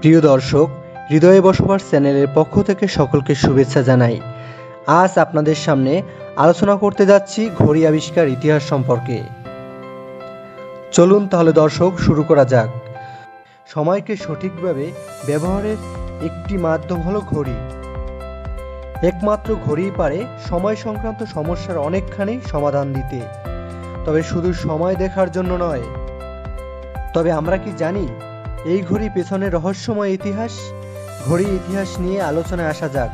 প্রিয় দর্শক, হৃদয়ে বসবাস চ্যানেলের পক্ষ থেকে সকলকে শুভেচ্ছা জানাই। আজ আপনাদের সামনে আলোচনা করতে যাচ্ছি ঘড়ি আবিষ্কার ইতিহাস সম্পর্কে। চলুন তাহলে দর্শক শুরু করা যাক। সময়কে সঠিকভাবে ব্যবহারের একটি মাধ্যম হলো ঘড়ি। একমাত্র ঘড়িই পারে সময় সংক্রান্ত সমস্যার অনেকখানি সমাধান দিতে, তবে শুধু সময় দেখার জন্য নয়। তবে আমরা কি জানি এই ঘড়ি পেছনে রহস্যময় ইতিহাস? ঘড়ি ইতিহাস নিয়ে আলোচনায় আসা যাক।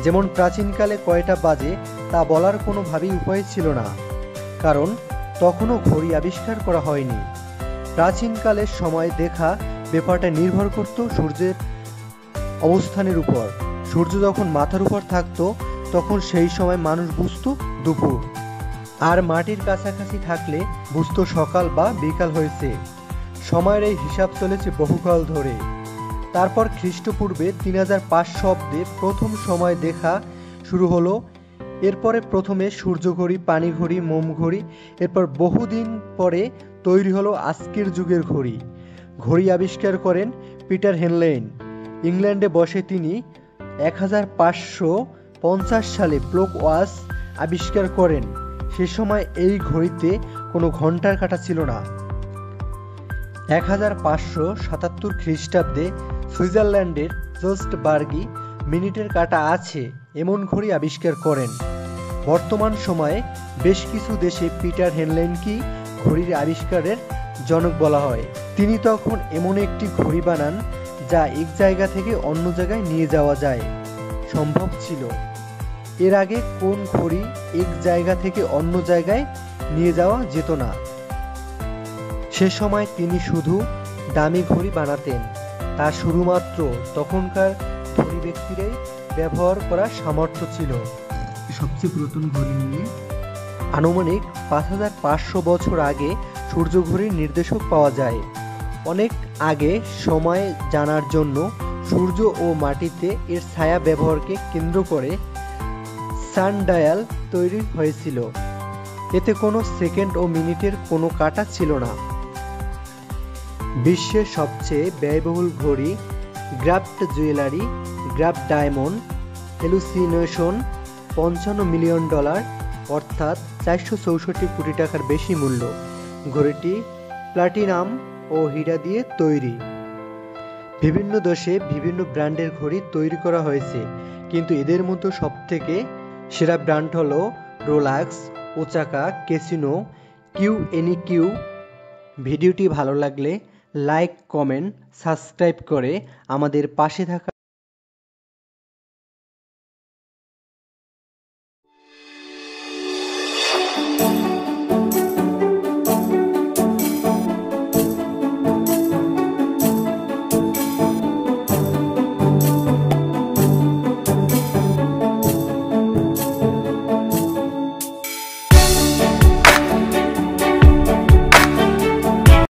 যেমন প্রাচীনকালে কয়টা বাজে তা বলার কোনোভাবেই উপায় ছিল না, কারণ তখনও ঘড়ি আবিষ্কার করা হয়নি। প্রাচীনকালে সময় দেখা ব্যাপারটা নির্ভর করত সূর্যের অবস্থানের উপর। সূর্য যখন মাথার উপর থাকতো তখন সেই সময় মানুষ বুঝত দুপুর, আর মাটির কাছাকাছি থাকলে বুঝত সকাল বা বিকাল হয়েছে। সময়ের এই হিসাব চলেছে বহুকাল ধরে। তারপর খ্রিস্টপূর্বে ৩৫০০ অব্দে প্রথম সময় দেখা শুরু হলো। এরপরে প্রথমে সূর্যঘড়ি, পানিঘড়ি, মোমঘড়ি, এরপর বহুদিন পরে তৈরি হলো আজকের যুগের ঘড়ি। ঘড়ি আবিষ্কার করেন পিটার হেনলেইন। ইংল্যান্ডে বসে তিনি ১৫৫০ সালে ক্লক ওয়াচ আবিষ্কার করেন। সে সময় এই ঘড়িতে কোনো ঘন্টার কাঁটা ছিল না। ১৫৭৭ খ্রিস্টাব্দে সুইজারল্যান্ডের জোস্টবার্গি মিনিটের কাঁটা আছে এমন ঘড়ি আবিষ্কার করেন। বর্তমান সময়ে বেশ কিছু দেশে পিটার হেনলেইনকেই ঘড়ির আবিষ্কারের জনক বলা হয়। তিনি তখন এমন একটি ঘড়ি বানান যা এক জায়গা থেকে অন্য জায়গায় নিয়ে যাওয়া যায় সম্ভব ছিল। এর আগে কোন ঘড়ি এক জায়গা থেকে অন্য জায়গায় নিয়ে যাওয়া যেত না। সে সময় তিনি শুধু দামি ঘড়ি বানাতেন, তা শুধুমাত্র তখনকার ধনী ব্যক্তিরাই ব্যবহার করার সামর্থ্য ছিল। সবচেয়ে পুরাতন ঘড়ি নিয়ে আনুমানিক ৫৫০০ বছর আগে সূর্য ঘড়ির নির্দেশক পাওয়া যায়। অনেক আগে সময় জানার জন্য সূর্য ও মাটিতে এর ছায়া ব্যবহারকে কেন্দ্র করে সানডায়াল তৈরি হয়েছিল। এতে কোনো সেকেন্ড ও মিনিটের কোনো কাঁটা ছিল না। বিশ্বের সবচেয়ে ব্যয়বহুল ঘড়ি graft jewellery, graft diamond hallucination, $৫৫ million, অর্থাৎ ৪৬৪ কোটি টাকার বেশি মূল্য। ঘড়িটি প্লাটিনাম ও হীরা দিয়ে তৈরি। বিভিন্ন দেশে বিভিন্ন ব্র্যান্ডের ঘড়ি তৈরি করা হয়েছে, কিন্তু এদের মধ্যে সবথেকে সেরা ব্র্যান্ড হলো রোলাক্স, ওসাকা, ক্যাসিনো, কিউ। ভিডিওটি ভালো লাগলে লাইক, কমেন্ট, সাবস্ক্রাইব করে আমাদের পাশে থাকা